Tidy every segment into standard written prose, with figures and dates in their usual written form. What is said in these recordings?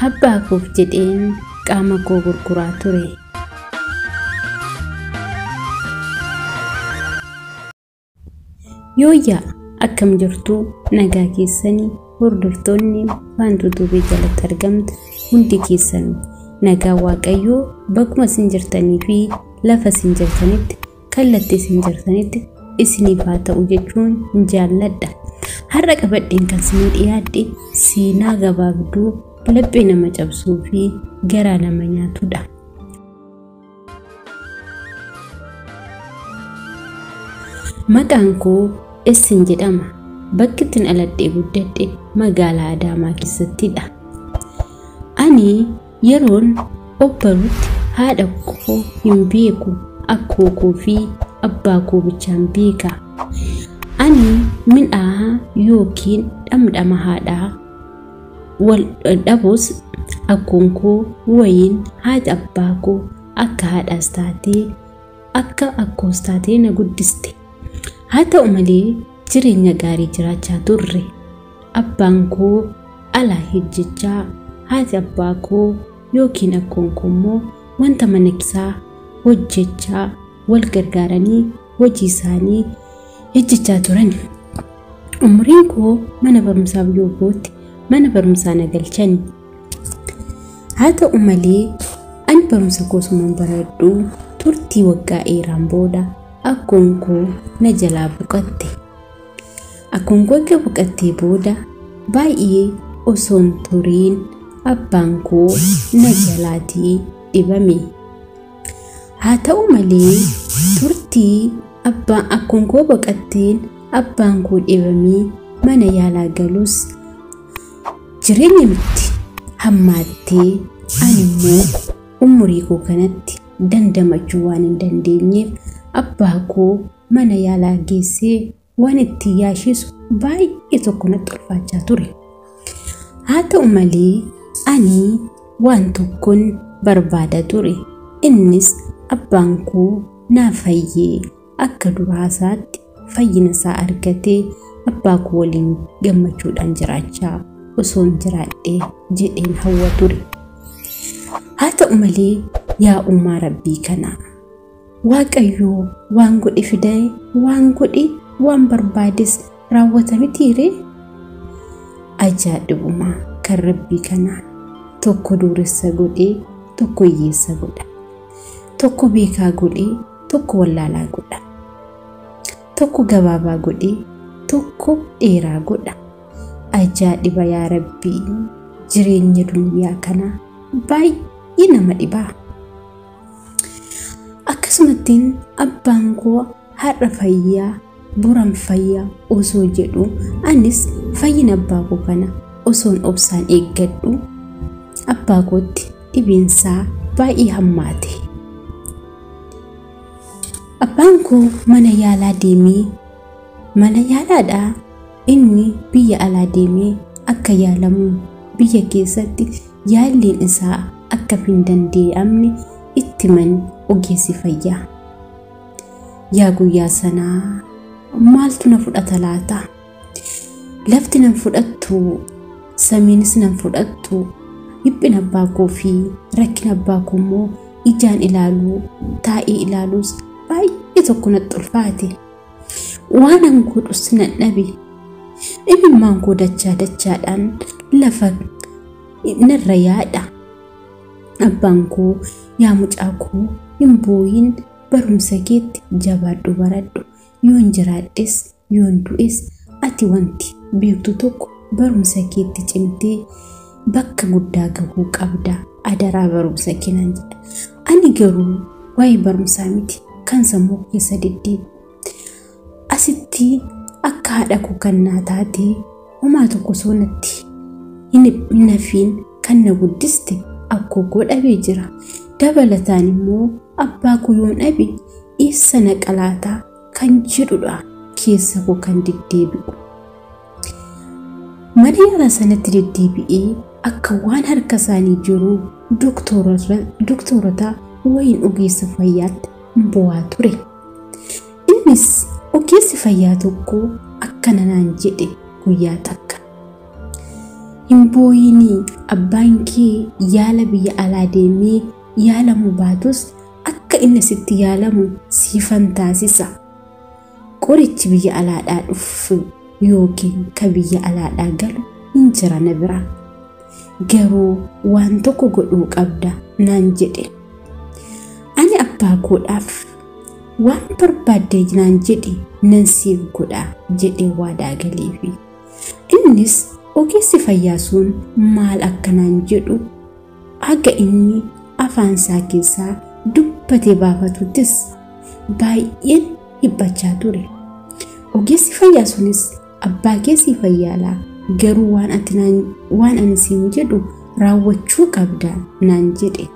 abbaa koof jedheen qaama koo gurguraa ture. Yooyyaa akkam jirtu nagaa keessanii hordoftoonni Faantuu jalatti argamtu hundi keessan nagaa Waaqayyoo bakkuma isin jirtanii fi lafa isin jirtanitti kallattii isin jirtanitti isiniif haa ta'u jechuun jaalladha. Har'a qabadheen kan isin dhiyaadhe seenaa gabaabduu laphee nama cabsuu fi garaa nama nyaatudha. Maqaan koo Isin jedhama. Bakki ittiin aladhee guddadhe magaalaa Adaamaa keessattidha. Ani yeroon obbarutti haadha koo hin beeku, akkoo koo fi abbaa koo bichaan beeka. Ani midhaa yookiin dhamdhama haadhaa wal dhabus akkoon koo wayin haati abbaa koo akka haadhaas taatee akka akkoos taatee na guddiste. Haa ta'u malee jireenya gaarii jiraachaa turre. Abbaan koo alaa hojjechaa, haati abbaa koo yookiin akkoon koo immoo wanta mana keessaa hojjechaa wal gargaaranii hojii isaanii hojjechaa turan. Umriin koo mana barumsaa biyyooti mana barumsaa na galchani. Haa ta'u malee ani barumsa koosuma baradhu turtii waggaa dheeraan booda akkoon koo na jalaa buqatte. Akkoon koo erga buqattee booda baay'ee osoon turiin abbaan koo na jalaatii dhibame. Haa ta'u malee turtii akkoon koo buqatteen abbaan koo dhibamee mana yaalaa galus jireenya miti hammaattee ani immoo umurii koo kanatti dandamachuu waan hin dandeenyeef abbaa koo mana yaalaa geessee waan itti yaashisu baay'ee tokko natti ulfaachaa ture. Haa ta'u malee ani waan tokkoon barbaada ture. Innis abbaan koo naa fayyee akka duraasaatti fayyina isaa argatee abbaa koo waliin gammachuudhaan jiraachaa osoon jiraadhee jedheen hawwa ture. Haa ta'u malee yaa uumaa Rabbii kanaa Waaqayyoo waan godhe fidee waan godhe waan barbaades raawwata mitiire. Ajaa'ibuma kan Rabbii kanaa tokko dureessa godhee tokko hiyyeessa godha, tokko beekaa godhee tokko wallaalaa godha, tokko gabaabaa godhee tokko dheeraa godha. Ajaa'iba yaa Rabbii, jireenya duniyaa kanaa baay'ee nama dhibaa. Akkasumattiin abbaan koo har'a fayyaa boran fayyaa osoo jedhu anis fayyina abbaa koo kana osoon obsaan eeggadhu abbaa kootti dhibeensaa baay'ee hammaate. Abbaan koo mana yaalaa deemee mana yaalaadhaa inni biyya alaa deemee akka yaalamu biyya keessatti yaalliin isaa akka hin danda'amne itti man ogeessi fayyaa. Yaa guyyaa sanaa maaltu na fudhata laata? Lafti nan fudhattu, samiinis nan fudhattu. Dhiphina abbaa koo fi rakkina abbaa koo immoo ijaan ilaaluu taa'ee ilaaluus baay'ee tokko natti ulfaate. Waan an godhus nan dhabe. Dhibimmaan koo dachaadhaan lafa narra yaada. Abbaan koo yaa mucaa koo hin booyin barumsa keetti jabaadhu baradhu. Yoon jiraadhes yoon du'es ati wanti beektu tokko barumsa keetti cimtee bakka guddaa gahuu qabda. Adaraa barumsa keenan jedha. Ani garuu waa'ee barumsaa miti kan sammuu keessa deddeebi'u. Asitti akka haadha koo kan naa taate homaa tokko soonatti hin hafiin kan na guddiste akkoo koo dhabee jira. Dabalataan immoo abbaa koo yoon dhabe eessa na qalaataa kan jedhudha keessa koo kan deddeebi'u. Mana yaalaa sanatti deddeebi'ee akka waan harka isaanii jiru doktorota wayin ogeessa fayyaatti bu'aa ture. Innis ogeessi fayyaa tokko akkana naan jedhe guyyaa takka. hin booyinii abbaan kee yaala biyya alaa deemee yaalamu baatus akka inni sitti yaalamu siifan taasisa. Qorichi biyya alaadhaa dhufu yookiin ka biyya alaadhaa galu hin jira na bira. Garuu waan tokko godhuu qabda naan jedhe. Ani abbaa koodhaaf waan barbaadde naan jedhe nan siif godha jedhe waadaa galeefi. Innis ogeessi fayyaa sun maal akka naan jedhu akka inni afaan isaa keessaa dubbatee baafatuttis baay'een hibbachaa ture. Ogeessi fayyaa sunis abbaa keessi fayyaalaa garuu waan ani siin jedhu raawwachuu qabda naan jedhe.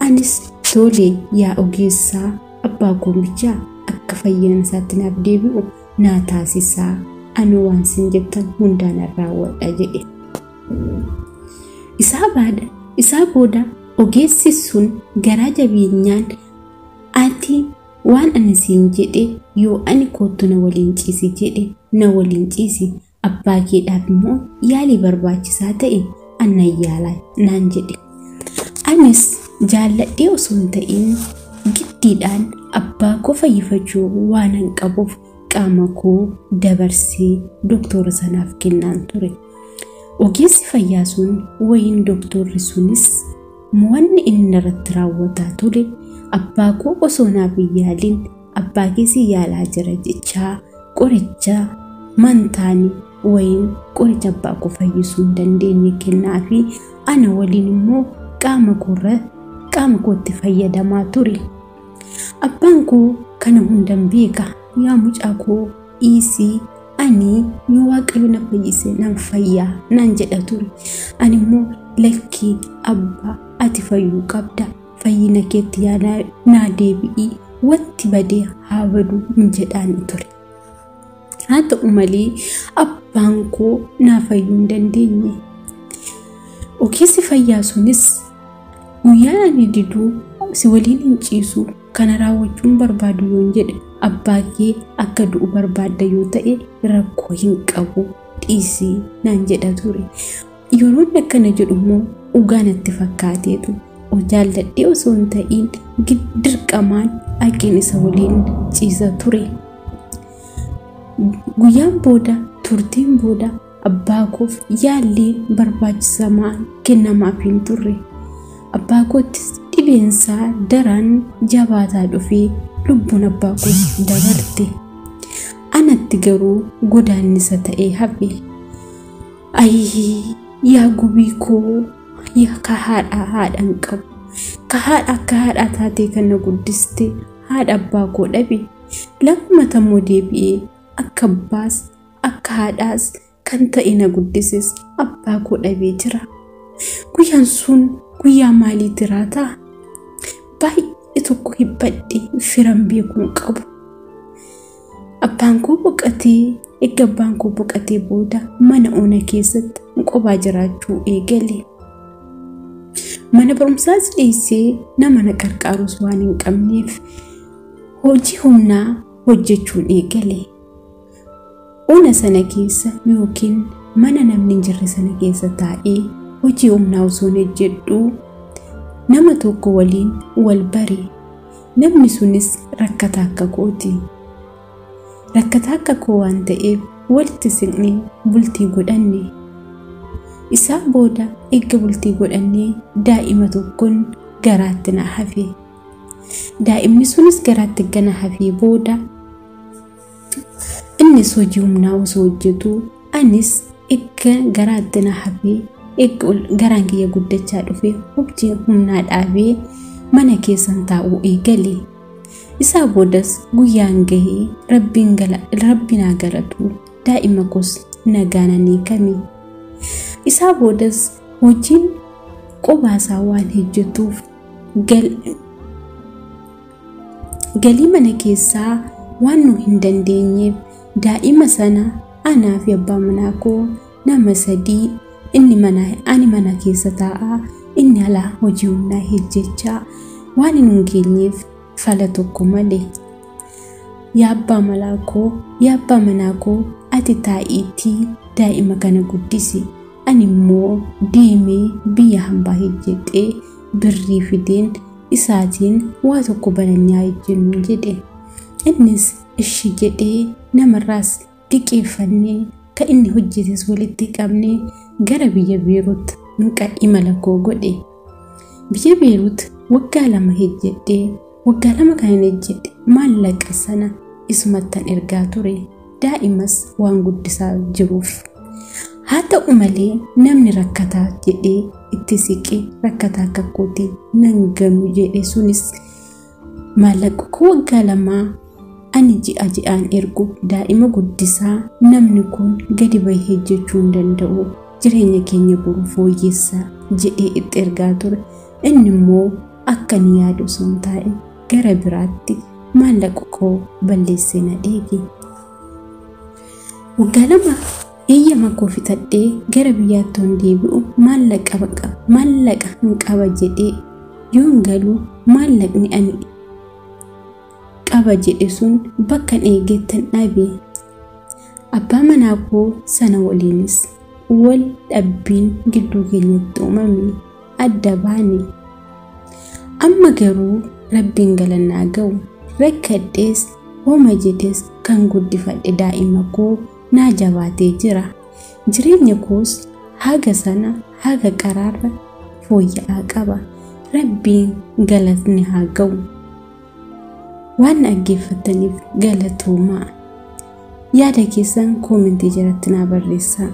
Anis tole yaa ogeessaa abbaa koomichaa akka fayyaan isaatti naaf deebi'u naa taasisaa. Ani waan siin jettan hundaan raawwadha jedhe. Isaa booda ogeessi sun garaa jabeenyaan ati waan ani siin jedhe yoo ani kootu na waliin ciisi jedhe na waliin ciisi. Abbaa keedhaaf immoo yaalii barbaachisaa ta'e anna yaalaa naan jedhe. Anis jaalladhee osoo hin ta'in giddiidhaan abbaa koo fayyifachuu waan hin qabuuf qaama koo dabarsee doktora sanaaf kennaan ture. Ogeessi fayyaa sun wayin doktorri sunis wanni inni irratti raawwataa ture abbaa koo osoo naaf yaaliin abbaa keessi yaalaa jira jechaa qoricha mantaani wayin qoricha abbaa koo fayyisuu hin dandeenye kennaafi ana waliin immoo qaama kootti fayyadamaa ture. Abbaan koo kana hundan beeka. Yaa mucaa koo dhiisii ani yoo waaqayyo na fayyise nan fayyaa naan jedha ture. Ani immoo lakkii abbaa ati fayyuu qabda fayyina keetti yaalaa naa deebi'ii watti badee haa badu hin jedhaan ture. Haa ta'u malee abbaan koo naa fayyuu hin dandeenye. Ogeessi fayyaa sunis guyyaa ani diduu si waliin hin ciisu kana raawwachuun barbaadu yoon jedhe abbaa kee akka du'u barbaadda yoo ta'e rakkoo hin qabu dhiisii naan jedha ture. Yeroo akkana jedhu immoo dhugaa natti fakkaateetu jaalladhee osoo hin ta'in dirqamaan dhaqeen isa waliin ciisa ture. Guyyaan booda turtiin booda abbaa koof yaalii barbaachisamaa kennamaaf hin turre. Abbaa koottis dhibeensaa daran jabaataa dhufee lubbuun abbaa koo dabarte. Anatti garuu godaannisa ta'ee hafe. Yaa gubii koo yaa ka haadhaan qabu. Ka haadha akka haadhaa taatee kan na guddiste haadha abbaa koo dhabe. Lammata immoo deebi'ee akka abbaas akka haadhaas kan ta'e na guddises abbaa koo dhabee jira. Guyyaan sun guyyaa maaliitti raata? Baay'ee tokko hibbadhe firan beekuun qabu. Abbaan koo boqotee eega abbaan koo boqotee booda mana ona keessatti qophaa jiraachuu eegale. Mana barumsaas dhiisee nama na qarqaarus waan hin qabneef hojii humnaa hojjechuun eegale. Ona sana keessa yookiin mana namni hin jirre sana keessa taa'ee hojii humnaa osoo hojjedhu nama tokko waliin wal bare. Namni sunis rakkataa akka kooti. Rakkataa akka koo waan ta'eef walitti siqnee bultii godhanne. Isaa booda eega bultii godhannee daa'ima tokkoon garaatti na hafe. Daa'imni sunis garaatti gana hafee booda innis hojii humnaa osoo hojjetu anis eega garaatti na hafee eega garaan kiyya guddachaa dhufe hojii humnaa dhaabee mana keessan taa'uu eegale. Isaa boodas guyyaan gahee rabbiin haa galatu daa'ima koos nagaananii kami. Isaa boodas hojiin qobaasaa waan hojjetuuf galii mana keessaa waan nu hin dandeenyeef daa'ima sana anaa fi abbaa manaa koo nama 3 ani mana keessa taa'aa inni alaa hojii humnaa hojjechaa waan hin geenyeef fala tokko malee. Yaa abbaa manaa koo ati taa'iitii daa'ima kana guddisi ani immoo deemee biyya hambaa hojjedhee birrii fideen isaatiin waa tokko banannaa ejjennu jedhe. Innis ishi jedhee namarraas diqeeffannee ka inni hojjetes walitti qabnee gara biyya Beerut imala koo godhe. Biyya Beerut waggaa 2 hojjedhee waggaa 2 kan hojjedhe maallaqa sana isumattan ergaa ture. Daa'imas waan guddisaa jiruuf. Haa ta'u malee namni rakkataa jedhee itti siqee rakkataa akka kooti nan ganu jedhe sunis maallaqa koo waggaa 2 ani ji'aan ergu daa'ima guddisaa namni kun gadi bahee jechuu hin danda'u jireenya keenya boru fooyyessaa jedhee itti ergaa ture. Inni immoo akka ni yaadu sun taa'e gara biraatti maallaqa koo balleessee na dheege. Waggaa 2 eeyyama koo fixadhee gara biyyaatti deebi'u maallaqa hin qaba jedhee yoon galu maallaqni ani qaba jedhe sun bakka eegettan dhabe. Abbaa manaa koo sana waliinis wal dhabbiin gidduu keenyatti uumame adda baane. Amma garuu Rabbiin galannaa ga'u rakkadhees hooma jedhes kan guddifadhe daa'ima koo naa jabaatee jira. Jireenya koos haga sana haga qaraarra fooyya'aa qaba. Rabbiin galatni haa ga'u. Waan dhaggeeffataniif galatoomaa. Yaada keessan koomentii jalatti naa barreessaa.